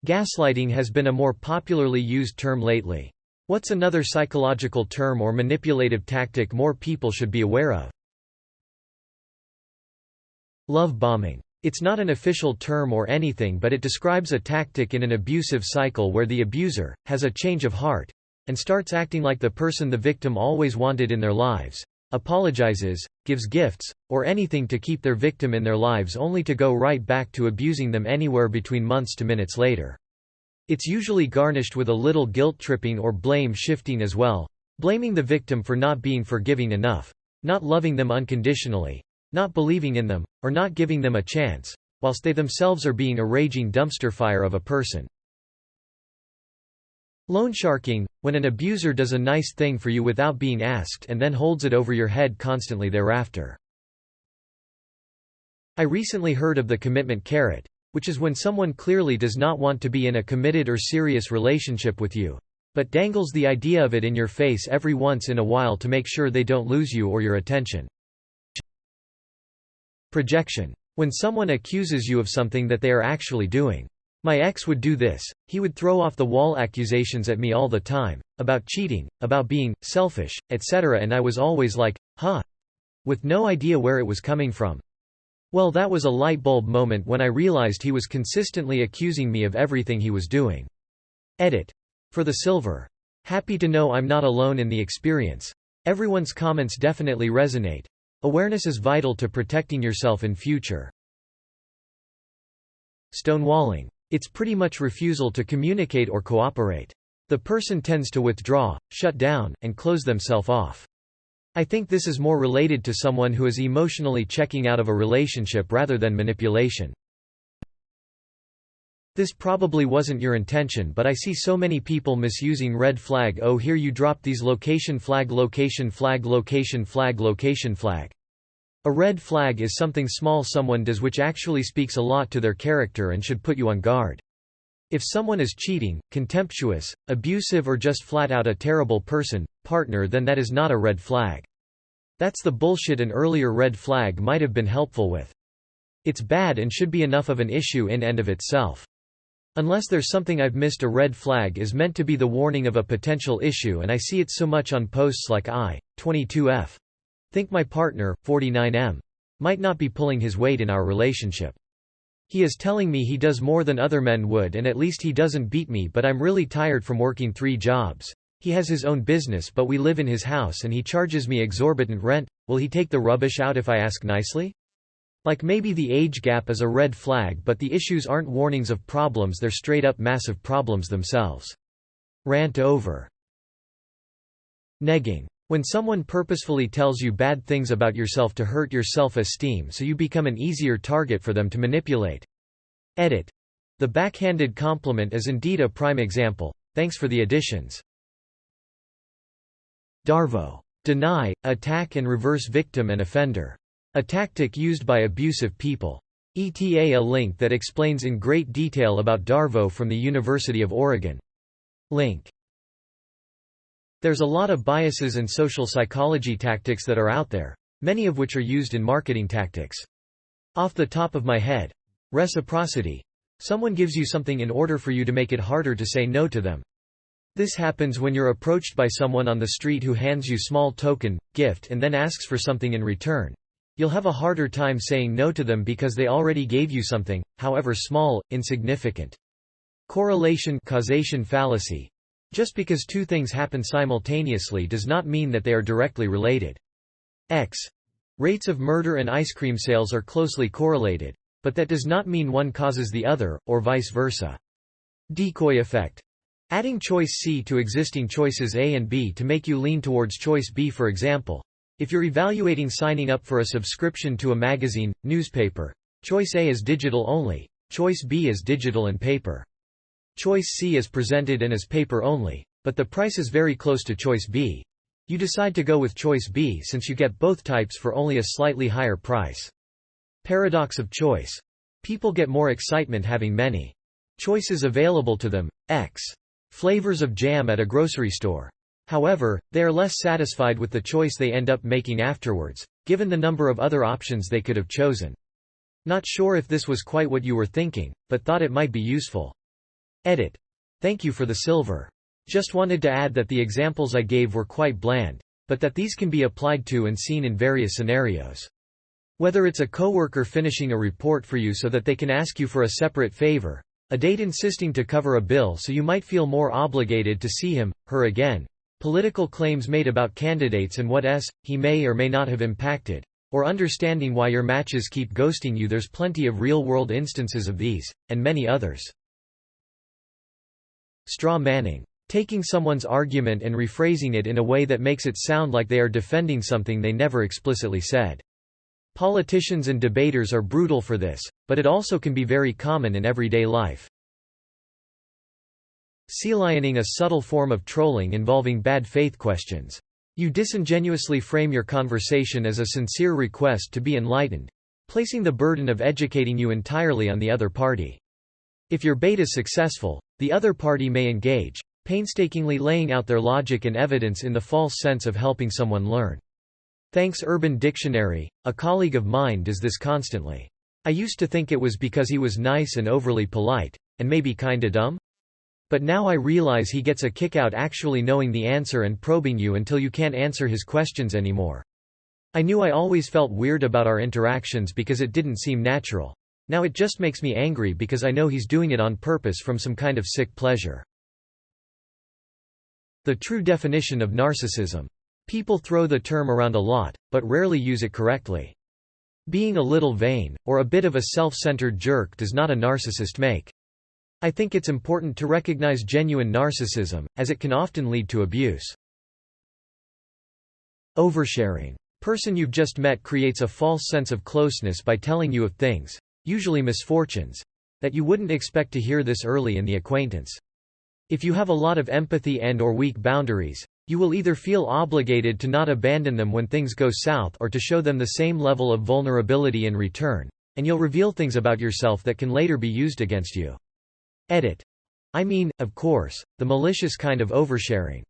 Gaslighting has been a more popularly used term lately. What's another psychological term or manipulative tactic more people should be aware of? Love bombing. It's not an official term or anything, but it describes a tactic in an abusive cycle where the abuser has a change of heart and starts acting like the person the victim always wanted in their lives, apologizes, gives gifts, or anything to keep their victim in their lives only to go right back to abusing them anywhere between months to minutes later. It's usually garnished with a little guilt-tripping or blame-shifting as well, blaming the victim for not being forgiving enough, not loving them unconditionally, not believing in them, or not giving them a chance, whilst they themselves are being a raging dumpster fire of a person. Loansharking, when an abuser does a nice thing for you without being asked and then holds it over your head constantly thereafter. I recently heard of the commitment carrot, which is when someone clearly does not want to be in a committed or serious relationship with you, but dangles the idea of it in your face every once in a while to make sure they don't lose you or your attention. Projection. When someone accuses you of something that they are actually doing. My ex would do this, he would throw off the wall accusations at me all the time, about cheating, about being selfish, etc., and I was always like, huh? With no idea where it was coming from. Well, that was a light bulb moment when I realized he was consistently accusing me of everything he was doing. Edit. For the silver. Happy to know I'm not alone in the experience. Everyone's comments definitely resonate. Awareness is vital to protecting yourself in future. Stonewalling. It's pretty much refusal to communicate or cooperate. The person tends to withdraw, shut down, and close themselves off. I think this is more related to someone who is emotionally checking out of a relationship rather than manipulation. This probably wasn't your intention, but I see so many people misusing red flag. Oh, here you drop these location flag, location flag, location flag, location flag. A red flag is something small someone does which actually speaks a lot to their character and should put you on guard. If someone is cheating, contemptuous, abusive, or just flat out a terrible person, partner, then that is not a red flag. That's the bullshit an earlier red flag might have been helpful with. It's bad and should be enough of an issue in and of itself. Unless there's something I've missed, a red flag is meant to be the warning of a potential issue, and I see it so much on posts like I, 22F. Think my partner, 49M. Might not be pulling his weight in our relationship. He is telling me he does more than other men would, and at least he doesn't beat me, but I'm really tired from working 3 jobs. He has his own business, but we live in his house and he charges me exorbitant rent. Will he take the rubbish out if I ask nicely? Like, maybe the age gap is a red flag, but the issues aren't warnings of problems, they're straight up massive problems themselves. Rant over. Negging. When someone purposefully tells you bad things about yourself to hurt your self-esteem so you become an easier target for them to manipulate. Edit. The backhanded compliment is indeed a prime example. Thanks for the additions. Darvo. Deny, attack and reverse victim and offender. A tactic used by abusive people. ETA a link that explains in great detail about Darvo from the University of Oregon. Link. There's a lot of biases and social psychology tactics that are out there, many of which are used in marketing tactics. Off the top of my head. Reciprocity. Someone gives you something in order for you to make it harder to say no to them. This happens when you're approached by someone on the street who hands you small token, gift and then asks for something in return. You'll have a harder time saying no to them because they already gave you something, however small, insignificant. Correlation causation fallacy. Just because two things happen simultaneously does not mean that they are directly related. Rates of murder and ice cream sales are closely correlated, but that does not mean one causes the other, or vice versa. Decoy effect. Adding choice C to existing choices A and B to make you lean towards choice B. For example, if you're evaluating signing up for a subscription to a magazine, newspaper, choice A is digital only, choice B is digital and paper. Choice C is presented and is paper only, but the price is very close to choice B. You decide to go with choice B since you get both types for only a slightly higher price. Paradox of choice. People get more excitement having many choices available to them. Flavors of jam at a grocery store. However, they are less satisfied with the choice they end up making afterwards, given the number of other options they could have chosen. Not sure if this was quite what you were thinking, but thought it might be useful. Edit. Thank you for the silver. Just wanted to add that the examples I gave were quite bland, but that these can be applied to and seen in various scenarios. Whether it's a coworker finishing a report for you so that they can ask you for a separate favor, a date insisting to cover a bill so you might feel more obligated to see him, her again, political claims made about candidates and what he may or may not have impacted, or understanding why your matches keep ghosting you. There's plenty of real-world instances of these, and many others. Straw manning. Taking someone's argument and rephrasing it in a way that makes it sound like they are defending something they never explicitly said. Politicians and debaters are brutal for this, but it also can be very common in everyday life. Sea-lioning, a subtle form of trolling involving bad faith questions. You disingenuously frame your conversation as a sincere request to be enlightened, placing the burden of educating you entirely on the other party. If your bait is successful, the other party may engage, painstakingly laying out their logic and evidence in the false sense of helping someone learn. Thanks Urban Dictionary, a colleague of mine does this constantly. I used to think it was because he was nice and overly polite, and maybe kinda dumb? But now I realize he gets a kick out actually knowing the answer and probing you until you can't answer his questions anymore. I knew I always felt weird about our interactions because it didn't seem natural. Now it just makes me angry because I know he's doing it on purpose from some kind of sick pleasure. The true definition of narcissism. People throw the term around a lot, but rarely use it correctly. Being a little vain, or a bit of a self-centered jerk does not a narcissist make. I think it's important to recognize genuine narcissism, as it can often lead to abuse. Oversharing. Person you've just met creates a false sense of closeness by telling you of things, usually misfortunes, that you wouldn't expect to hear this early in the acquaintance. If you have a lot of empathy and/or weak boundaries, you will either feel obligated to not abandon them when things go south or to show them the same level of vulnerability in return, and you'll reveal things about yourself that can later be used against you. Edit. I mean, of course, the malicious kind of oversharing.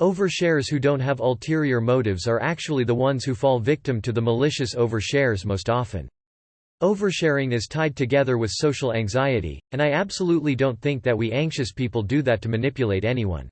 Oversharers who don't have ulterior motives are actually the ones who fall victim to the malicious overshares most often. Oversharing is tied together with social anxiety, and I absolutely don't think that we anxious people do that to manipulate anyone.